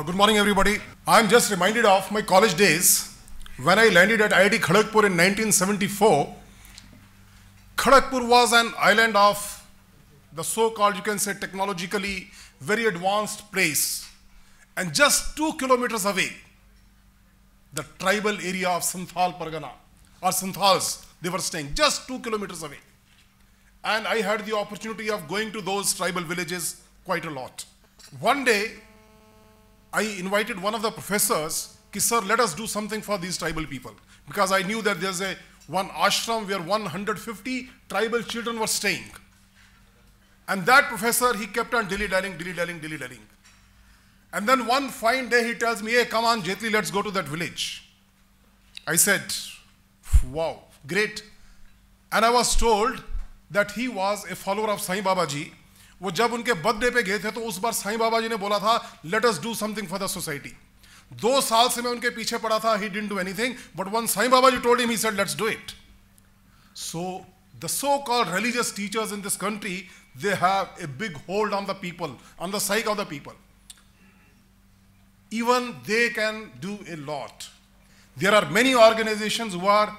Good morning, everybody. I'm just reminded of my college days when I landed at IIT Kharagpur in 1974. Kharagpur was an island of the so-called, you can say, technologically very advanced place. And just 2 kilometers away, the tribal area of Santhal Pargana, or Santhals, they were staying just 2 kilometers away. And I had the opportunity of going to those tribal villages quite a lot. One day, I invited one of the professors, ki, sir, let us do something for these tribal people. Because I knew that there's one ashram where 150 tribal children were staying. And that professor, he kept on dilly-dallying. And then one fine day he tells me, hey, come on, Jaitly, let's go to that village. I said, wow, great. And I was told that he was a follower of Sai Baba ji. वो जब उनके birthday पे गए थे तो उस बार साईं बाबा जी ने बोला था, let us do something for the society. 2 साल से मैं उनके पीछे पड़ा था, he didn't do anything, but when Sai Baba ji told him, he said, let's do it. So the so-called religious teachers in this country, they have a big hold on the people, on the psyche of the people. Even they can do a lot. There are many organizations who are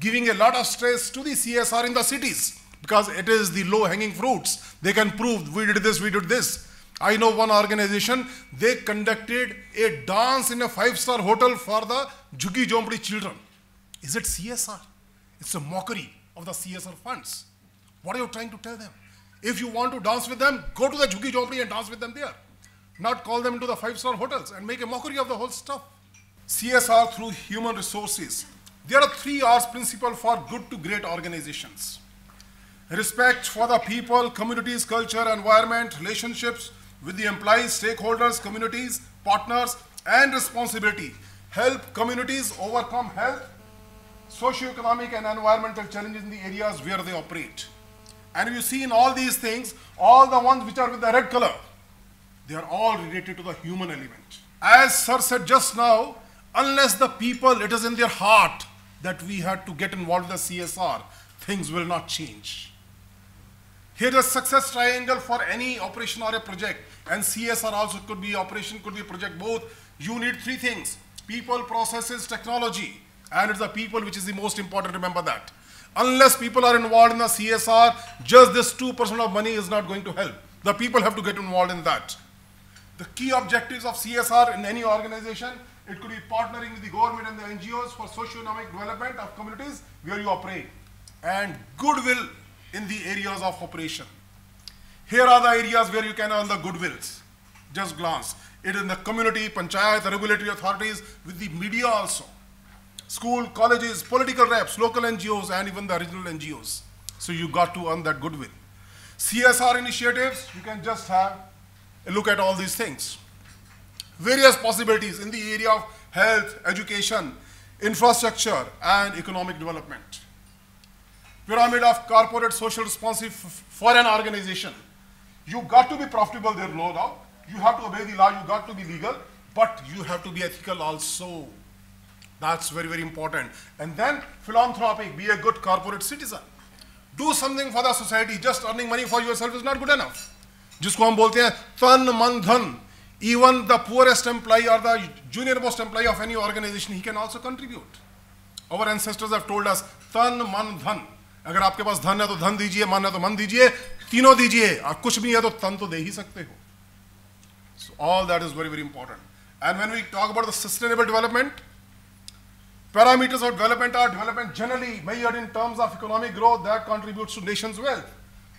giving a lot of stress to the CSR in the cities because it is the low-hanging fruits. They can prove, we did this, we did this. I know one organization, they conducted a dance in a 5-star hotel for the Jhuggi Jhompdi children. Is it CSR? It's a mockery of the CSR funds. What are you trying to tell them? If you want to dance with them, go to the Jhuggi Jhompdi and dance with them there. Not call them into the 5-star hotels and make a mockery of the whole stuff. CSR through human resources. There are 3 R's principle for good to great organizations. Respect for the people, communities, culture, environment, relationships with the employees, stakeholders, communities, partners, and responsibility. Help communities overcome health, socio-economic and environmental challenges in the areas where they operate. And you see in all these things, all the ones which are with the red color, they are all related to the human element. As Sir said just now, unless the people, it is in their heart that we had to get involved with the CSR, things will not change. Here is a success triangle for any operation or a project, and CSR also could be operation, could be project, both. You need 3 things: people, processes, technology, and it's the people which is the most important, remember that. Unless people are involved in the CSR, just this 2% of money is not going to help. The people have to get involved in that. The key objectives of CSR in any organization, it could be partnering with the government and the NGOs for socio-economic development of communities where you operate, and goodwill in the areas of operation. Here are the areas where you can earn the goodwills. Just glance. It is in the community, panchayat, regulatory authorities, with the media also. School, colleges, political reps, local NGOs, and even the regional NGOs. So you got to earn that goodwill. CSR initiatives, you can just have a look at all these things. Various possibilities in the area of health, education, infrastructure, and economic development. Pyramid of corporate social responsibility for an organization. You got to be profitable there, no doubt. You have to obey the law, you got to be legal, but you have to be ethical also. That's very, very important. And then philanthropic, be a good corporate citizen. Do something for the society. Just earning money for yourself is not good enough. जिसको हम बोलते हैं तन मन धन. Even the poorest employee or the junior most employee of any organization, he can also contribute. Our ancestors have told us, tan man dhan. अगर आपके पास धन है तो धन दीजिए, मन है तो मन दीजिए, तीनों दीजिए, और कुछ भी है तो तन तो दे ही सकते हो. So all that is very, very important. And when we talk about the sustainable development, parameters of development are development generally measured in terms of economic growth that contributes to nation's wealth.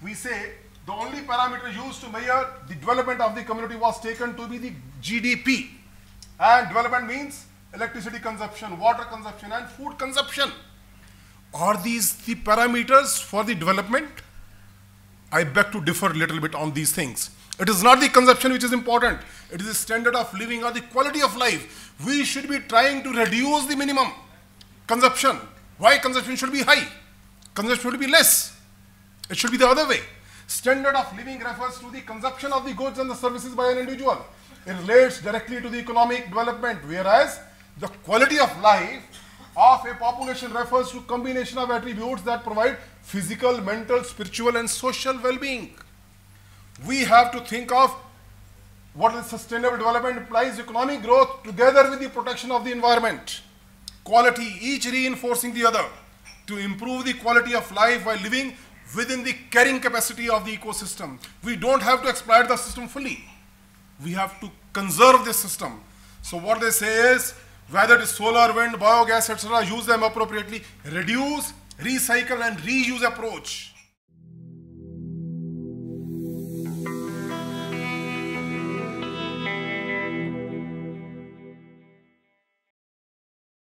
We say the only parameter used to measure the development of the community was taken to be the GDP. And development means electricity consumption, water consumption, and food consumption. Are these the parameters for the development? I beg to differ a little bit on these things. It is not the consumption which is important. It is the standard of living or the quality of life. We should be trying to reduce the minimum consumption. Why consumption should be high? Consumption should be less. It should be the other way. Standard of living refers to the consumption of the goods and the services by an individual. It relates directly to the economic development, whereas the quality of life of a population refers to combination of attributes that provide physical, mental, spiritual, and social well-being. We have to think of What is sustainable development implies economic growth together with the protection of the environment. Quality, each reinforcing the other to improve the quality of life while living within the carrying capacity of the ecosystem. We don't have to exploit the system fully. We have to conserve this system. So what they say is, whether it is solar, wind, biogas, etc., use them appropriately, reduce, recycle and reuse approach.